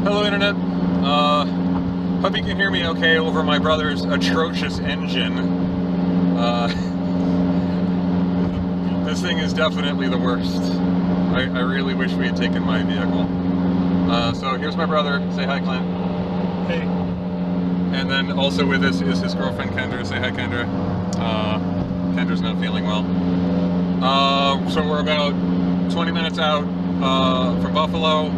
Hello, Internet. Hope you can hear me okay over my brother's atrocious engine. This thing is definitely the worst. I really wish we had taken my vehicle. So here's my brother. Say hi, Clint. Hey. And then also with us is his girlfriend, Kendra. Say hi, Kendra. Kendra's not feeling well. So we're about 20 minutes out from Buffalo.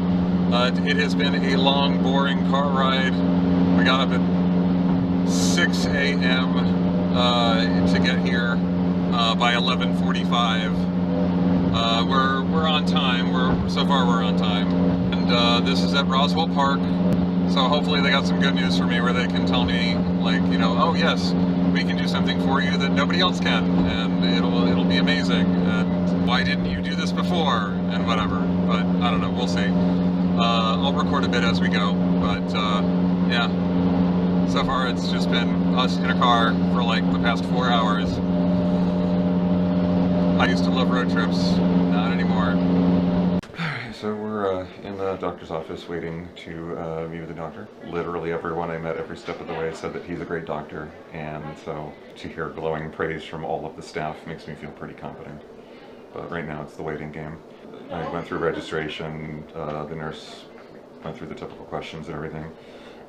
It has been a long, boring car ride. We got up at 6 a.m. To get here by 11:45. We're on time. So far we're on time, and this is at Roswell Park. So hopefully they got some good news for me where they can tell me, like, oh yes, we can do something for you that nobody else can, and it'll be amazing. And why didn't you do this before? And whatever. But I don't know. We'll see. I'll record a bit as we go. But yeah. So far it's just been us in a car for like the past 4 hours. I used to love road trips. Not anymore. So we're in the doctor's office waiting to meet with the doctor. Literally everyone I met every step of the way said that he's a great doctor, and so to hear glowing praise from all of the staff makes me feel pretty confident. But right now it's the waiting game. I went through registration, the nurse went through the typical questions and everything,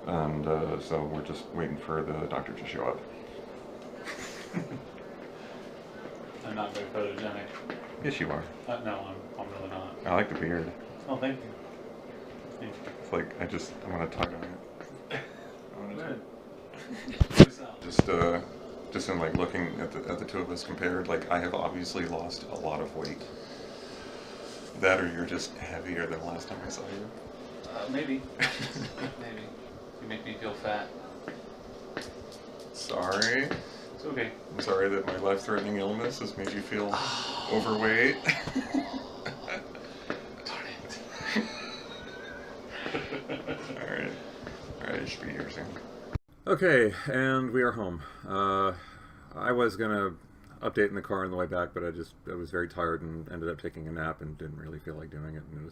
and so we're just waiting for the doctor to show up. I'm not very photogenic. Yes, you are. No, I'm really not. I like the beard. Oh, thank you. Thank you. It's like I want to tug on it. Good. Just in like looking at the two of us compared, like I have obviously lost a lot of weight. That or you're just heavier than last time I saw you. Maybe. Maybe. You make me feel fat. Sorry. It's okay. I'm sorry that my life-threatening illness has made you feel overweight. Darn it. Alright, you should be here soon. Okay, and we are home. I was gonna update in the car on the way back, but I was very tired and ended up taking a nap and didn't really feel like doing it. And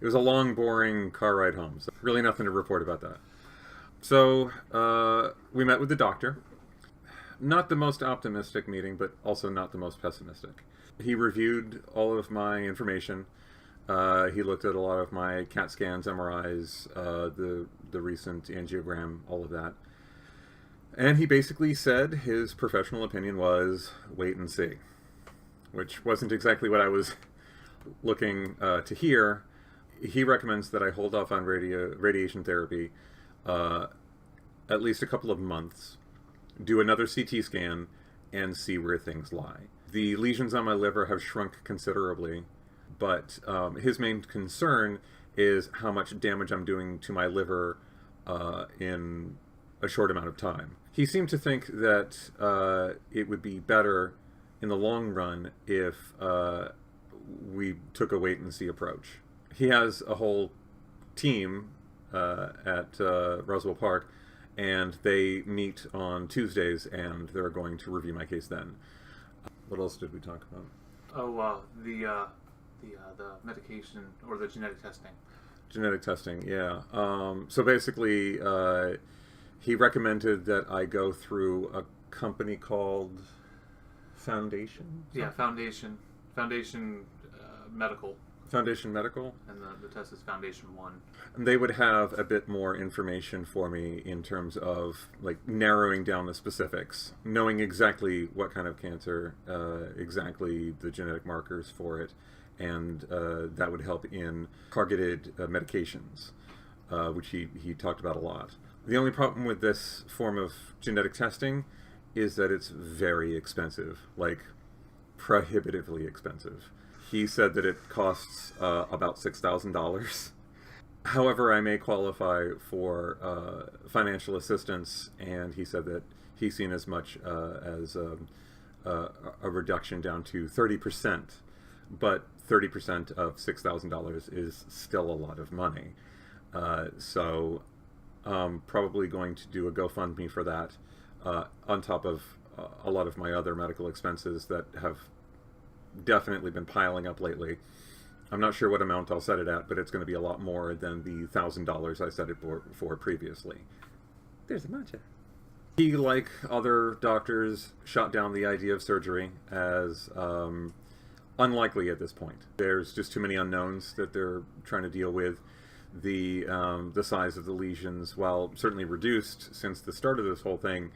it was a long, boring car ride home. So really nothing to report about that. So we met with the doctor. Not the most optimistic meeting, but also not the most pessimistic. He reviewed all of my information. He looked at a lot of my CAT scans, MRIs, the recent angiogram, all of that. And he basically said his professional opinion was wait and see, which wasn't exactly what I was looking to hear. He recommends that I hold off on radiation therapy at least a couple of months, do another CT scan, and see where things lie. The lesions on my liver have shrunk considerably, but his main concern is how much damage I'm doing to my liver in a short amount of time. He seemed to think that it would be better in the long run if we took a wait-and-see approach. He has a whole team at Roswell Park, and they meet on Tuesdays, and they're going to review my case then. What else did we talk about? Oh, the medication or the genetic testing. Genetic testing, yeah. So basically, he recommended that I go through a company called Foundation? Yeah, Foundation Medical. Foundation Medical? And the test is Foundation 1. And they would have a bit more information for me in terms of like narrowing down the specifics, knowing exactly what kind of cancer, exactly the genetic markers for it, and that would help in targeted medications, which he talked about a lot. The only problem with this form of genetic testing is that it's very expensive, like prohibitively expensive. He said that it costs about $6,000. However, I may qualify for financial assistance, and he said that he's seen as much as a reduction down to 30%, but 30% of $6,000 is still a lot of money. So I'm probably going to do a GoFundMe for that, on top of a lot of my other medical expenses that have definitely been piling up lately. I'm not sure what amount I'll set it at, but it's going to be a lot more than the $1,000 I set it for previously. There's a matcha. He, like other doctors, shot down the idea of surgery as unlikely at this point. There's just too many unknowns that they're trying to deal with. The size of the lesions, while certainly reduced since the start of this whole thing,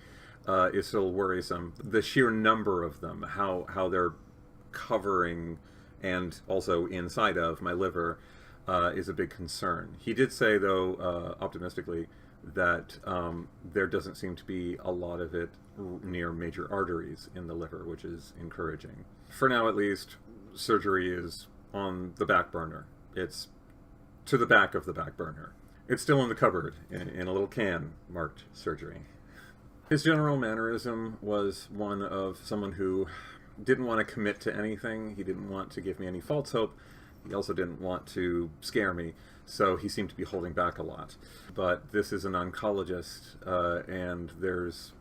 is still worrisome. The sheer number of them, how they're covering and also inside of my liver, is a big concern. He did say, though, optimistically, that there doesn't seem to be a lot of it near major arteries in the liver, which is encouraging. For now, at least, surgery is on the back burner. It's to the back of the back burner. It's still in the cupboard, in a little can marked surgery. His general mannerism was one of someone who didn't want to commit to anything. He didn't want to give me any false hope. He also didn't want to scare me, so he seemed to be holding back a lot. But this is an oncologist, and there's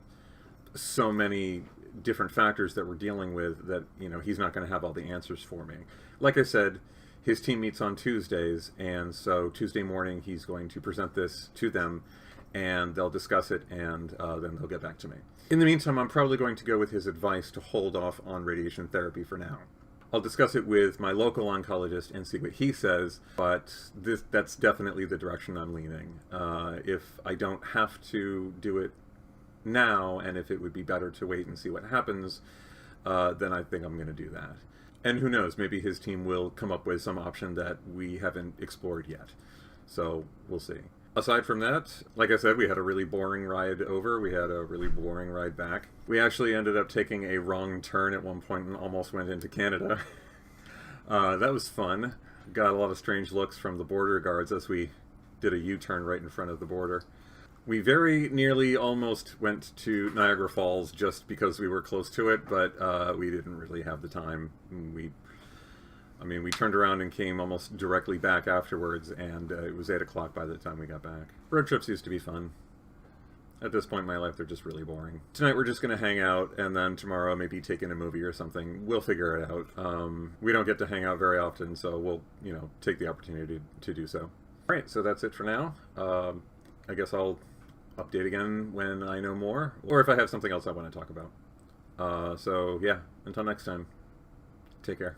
so many different factors that we're dealing with that, you know, he's not going to have all the answers for me. Like I said, his team meets on Tuesdays, and so Tuesday morning he's going to present this to them, and they'll discuss it, and then they'll get back to me. In the meantime, I'm probably going to go with his advice to hold off on radiation therapy for now. I'll discuss it with my local oncologist and see what he says, but that's definitely the direction I'm leaning. If I don't have to do it now, and if it would be better to wait and see what happens, then I think I'm going to do that. And who knows, maybe his team will come up with some option that we haven't explored yet. So we'll see. Aside from that, like I said, we had a really boring ride over. We had a really boring ride back. We actually ended up taking a wrong turn at one point and almost went into Canada. That was fun. Got a lot of strange looks from the border guards as we did a U-turn right in front of the border. We very nearly almost went to Niagara Falls just because we were close to it, but we didn't really have the time. We turned around and came almost directly back afterwards, and it was 8 o'clock by the time we got back. Road trips used to be fun. At this point in my life, they're just really boring. Tonight we're just going to hang out, and then tomorrow maybe take in a movie or something. We'll figure it out. We don't get to hang out very often, so we'll, take the opportunity to do so. All right, so that's it for now. I guess I'll update again when I know more, or if I have something else I want to talk about. So yeah, until next time, take care.